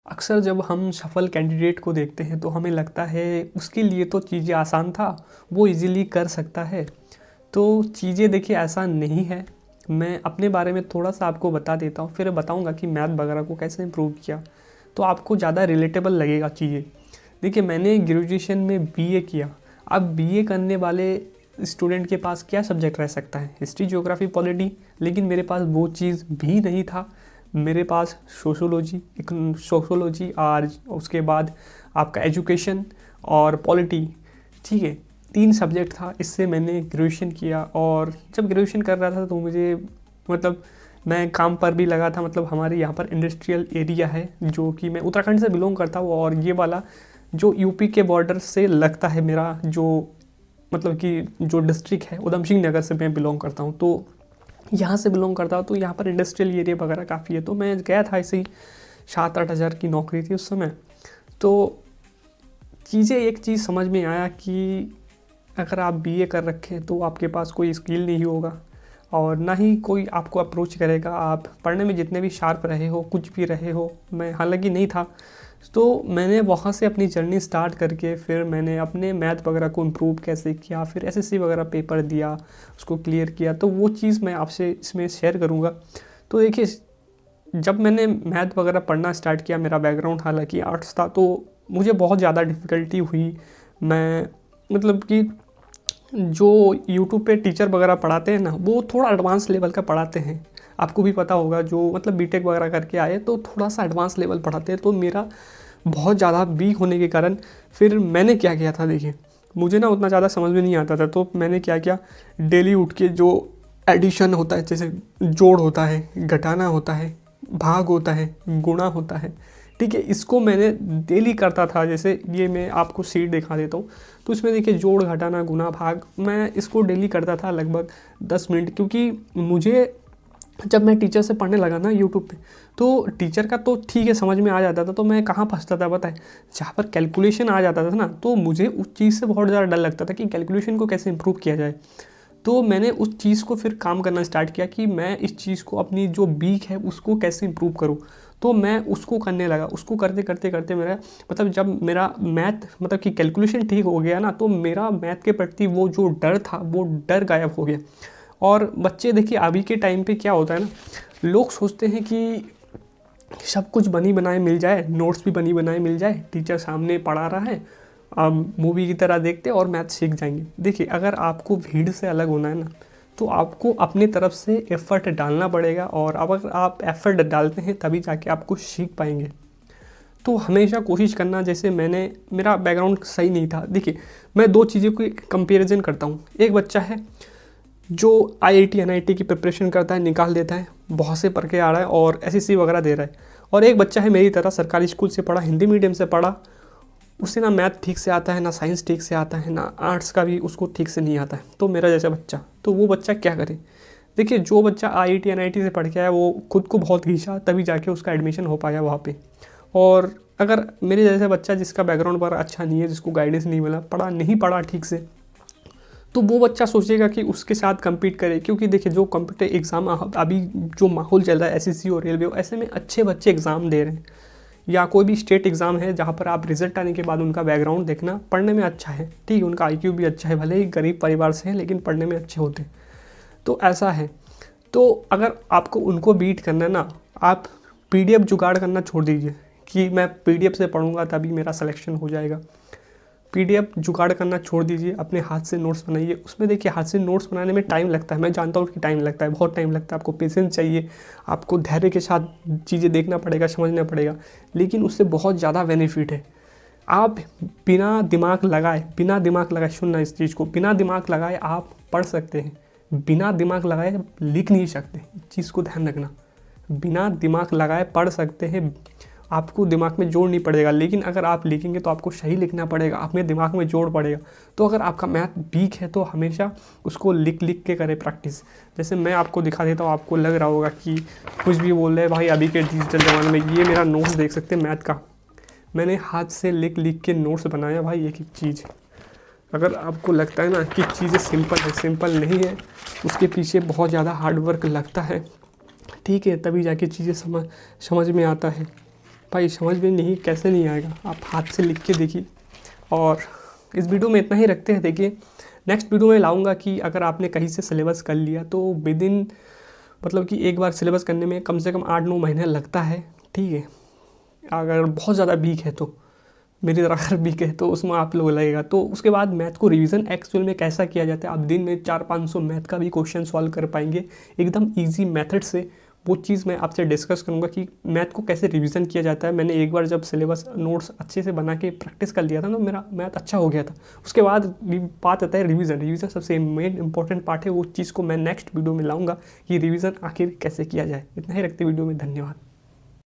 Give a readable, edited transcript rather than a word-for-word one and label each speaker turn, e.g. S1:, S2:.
S1: अक्सर जब हम सफल कैंडिडेट को देखते हैं तो हमें लगता है उसके लिए तो चीज़ें आसान था, वो इजीली कर सकता है। तो चीज़ें देखिए ऐसा नहीं है। मैं अपने बारे में थोड़ा सा आपको बता देता हूँ, फिर बताऊँगा कि मैथ वगैरह को कैसे इम्प्रूव किया, तो आपको ज़्यादा रिलेटेबल लगेगा चीज़ें। देखिए मैंने ग्रेजुएशन में बीए किया। अब बीए करने वाले स्टूडेंट के पास क्या सब्जेक्ट रह सकता है? History, geography, polity. लेकिन मेरे पास वो चीज़ भी नहीं था। मेरे पास सोशोलॉजी और उसके बाद आपका एजुकेशन और पॉलिटी, ठीक है, 3 सब्जेक्ट था। इससे मैंने ग्रेजुएशन किया और जब ग्रेजुएशन कर रहा था तो मुझे मतलब मैं काम पर भी लगा था। मतलब हमारे यहाँ पर इंडस्ट्रियल एरिया है, जो कि मैं उत्तराखंड से बिलोंग करता हूँ और ये वाला जो यूपी के बॉर्डर से लगता है मेरा जो मतलब कि जो डिस्ट्रिक्ट है, उधम सिंह नगर से मैं बिलोंग करता हूँ। तो यहाँ से बिलोंग करता हूँ तो यहाँ पर इंडस्ट्रियल एरिया वगैरह काफ़ी है। तो मैं गया था, ऐसे ही 7-8 हज़ार की नौकरी थी उस समय। तो एक चीज़ समझ में आया कि अगर आप बीए कर रखे हैं तो आपके पास कोई स्किल नहीं होगा और ना ही कोई आपको अप्रोच करेगा। आप पढ़ने में जितने भी शार्प रहे हो, कुछ भी रहे हो, मैं हालांकि नहीं था। तो मैंने वहाँ से अपनी जर्नी स्टार्ट करके फिर मैंने अपने मैथ वगैरह को इम्प्रूव कैसे किया, फिर एसएससी वगैरह पेपर दिया, उसको क्लियर किया। तो वो चीज़ मैं आपसे इसमें शेयर करूँगा। तो देखिए जब मैंने मैथ वगैरह पढ़ना स्टार्ट किया, मेरा बैकग्राउंड हालांकि आर्ट्स था, तो मुझे बहुत ज़्यादा डिफ़िकल्टी हुई। मैं मतलब कि जो यूट्यूब पे टीचर वगैरह पढ़ाते हैं ना, वो थोड़ा एडवांस लेवल का पढ़ाते हैं। आपको भी पता होगा, जो मतलब बीटेक वगैरह करके आए तो थोड़ा सा एडवांस लेवल पढ़ाते हैं। तो मेरा बहुत ज़्यादा वीक होने के कारण फिर मैंने क्या किया था, देखिए मुझे ना उतना ज़्यादा समझ में नहीं आता था। तो मैंने क्या किया, डेली उठ के जो एडिशन होता है, जैसे जोड़ होता है, घटाना होता है, भाग होता है, गुणा होता है, ठीक है, इसको मैंने डेली करता था। जैसे ये मैं आपको शीट दिखा देता हूँ, तो इसमें देखिए जोड़, घटाना, गुना, भाग, मैं इसको डेली करता था लगभग 10 मिनट। क्योंकि मुझे जब मैं टीचर से पढ़ने लगा ना यूट्यूब पे, तो टीचर का तो ठीक है समझ में आ जाता था, तो मैं कहाँ फंसता था पता है, जहाँ पर कैलकुलेशन आ जाता था ना, तो मुझे उस चीज़ से बहुत ज़्यादा डर लगता था कि कैलकुलेशन को कैसे इंप्रूव किया जाए। तो मैंने उस चीज़ को फिर काम करना स्टार्ट किया कि मैं इस चीज़ को, अपनी जो वीक है उसको कैसे इंप्रूव करूँ। तो मैं उसको करने लगा। उसको करते करते करते मेरा मतलब जब मेरा मैथ मतलब कि कैलकुलेशन ठीक हो गया ना, तो मेरा मैथ के प्रति वो जो डर था वो डर गायब हो गया। और बच्चे देखिए अभी के टाइम पे क्या होता है ना, लोग सोचते हैं कि सब कुछ बनी बनाए मिल जाए, नोट्स भी बनी बनाए मिल जाए, टीचर सामने पढ़ा रहा है, अब मूवी की तरह देखते और मैथ सीख जाएंगे। देखिए अगर आपको भीड़ से अलग होना है ना, तो आपको अपनी तरफ से एफ़र्ट डालना पड़ेगा। और अब अगर आप एफ़र्ट डालते हैं तभी जाके आप कुछ सीख पाएंगे। तो हमेशा कोशिश करना, जैसे मेरा बैकग्राउंड सही नहीं था। देखिए मैं 2 चीज़ों की कंपैरिजन करता हूँ। एक बच्चा है जो आईआईटी एनआईटी की प्रिपरेशन करता है, निकाल देता है, बहुत से पढ़ के आ रहा है और एसएससी वगैरह दे रहा है। और एक बच्चा है मेरी तरह, सरकारी स्कूल से पढ़ा, हिंदी मीडियम से पढ़ा, उसे ना मैथ ठीक से आता है, ना साइंस ठीक से आता है, ना आर्ट्स का भी उसको ठीक से नहीं आता है। तो मेरा जैसा बच्चा, तो वो बच्चा क्या करे? देखिए जो बच्चा आईआईटी एनआईटी से पढ़ के आया वो खुद को बहुत खींचा, तभी जाके उसका एडमिशन हो पाया वहाँ पे। और अगर मेरे जैसा बच्चा जिसका बैकग्राउंड पर अच्छा नहीं है, जिसको गाइडेंस नहीं मिला, नहीं पढ़ा ठीक से, तो वो बच्चा सोचेगा कि उसके साथ compete करे। क्योंकि देखिए जो कंप्यूटर एग्ज़ाम अभी जो माहौल चल रहा है, एसएससी और रेलवे, ऐसे में अच्छे बच्चे एग्ज़ाम दे रहे हैं। या कोई भी स्टेट एग्ज़ाम है जहाँ पर आप रिजल्ट आने के बाद उनका बैकग्राउंड देखना, पढ़ने में अच्छा है, ठीक है, उनका आईक्यू भी अच्छा है, भले ही गरीब परिवार से हैं लेकिन पढ़ने में अच्छे होते हैं। तो ऐसा है। तो अगर आपको उनको बीट करना है ना, आप पीडीएफ जुगाड़ करना छोड़ दीजिए कि मैं पीडीएफ से पढ़ूंगा तभी मेरा सिलेक्शन हो जाएगा। पीडीएफ जुगाड़ करना छोड़ दीजिए, अपने हाथ से नोट्स बनाइए। उसमें देखिए हाथ से नोट्स बनाने में टाइम लगता है, मैं जानता हूँ कि टाइम लगता है, बहुत टाइम लगता है। आपको पेशेंस चाहिए, आपको धैर्य के साथ चीज़ें देखना पड़ेगा, समझना पड़ेगा, लेकिन उससे बहुत ज़्यादा बेनिफिट है। आप बिना दिमाग लगाए सुनना इस चीज़ को, बिना दिमाग लगाए आप पढ़ सकते हैं, बिना दिमाग लगाए लिख नहीं सकते। इस चीज़ को ध्यान रखना, बिना दिमाग लगाए पढ़ सकते हैं, आपको दिमाग में जोड़ नहीं पड़ेगा। लेकिन अगर आप लिखेंगे तो आपको सही लिखना पड़ेगा, अपने दिमाग में जोड़ पड़ेगा। तो अगर आपका मैथ वीक है तो हमेशा उसको लिख के करें प्रैक्टिस। जैसे मैं आपको दिखा देता हूँ, आपको लग रहा होगा कि कुछ भी बोल रहे हैं भाई अभी के डिजिटल ज़माने में। ये मेरा नोट्स देख सकते हैं मैथ का, मैंने हाथ से लिख के नोट्स बनाया भाई, एक एक चीज़। अगर आपको लगता है ना कि चीज़ें सिंपल है, सिंपल नहीं है, उसके पीछे बहुत ज़्यादा हार्ड वर्क लगता है, ठीक है, तभी जाके चीज़ें समझ में आता है। भाई समझ में नहीं कैसे नहीं आएगा, आप हाथ से लिख के देखिए। और इस वीडियो में इतना ही रखते हैं। देखिए नेक्स्ट वीडियो में लाऊंगा कि अगर आपने कहीं से सिलेबस कर लिया तो विद इन मतलब कि एक बार सिलेबस करने में कम से कम 8-9 महीने लगता है, ठीक है। अगर बहुत ज़्यादा वीक है तो, मेरी तरह अगर वीक है तो उसमें आप लोग लगेगा। तो उसके बाद मैथ को रिवीजन एक्चुअल में कैसा किया जाता है, आप दिन में 400-500 मैथ का भी क्वेश्चन सॉल्व कर पाएंगे एकदम ईजी मेथड से। वो चीज़ मैं आपसे डिस्कस करूँगा कि मैथ को कैसे रिवीजन किया जाता है। मैंने एक बार जब सिलेबस नोट्स अच्छे से बना के प्रैक्टिस कर लिया था तो मेरा मैथ अच्छा हो गया था। उसके बाद बात आता है रिवीजन। रिवीजन सबसे मेन इंपॉर्टेंट पार्ट है, वो चीज़ को मैं नेक्स्ट वीडियो में लाऊंगा कि रिवीजन आखिर कैसे किया जाए। इतना ही रखते वीडियो में, धन्यवाद।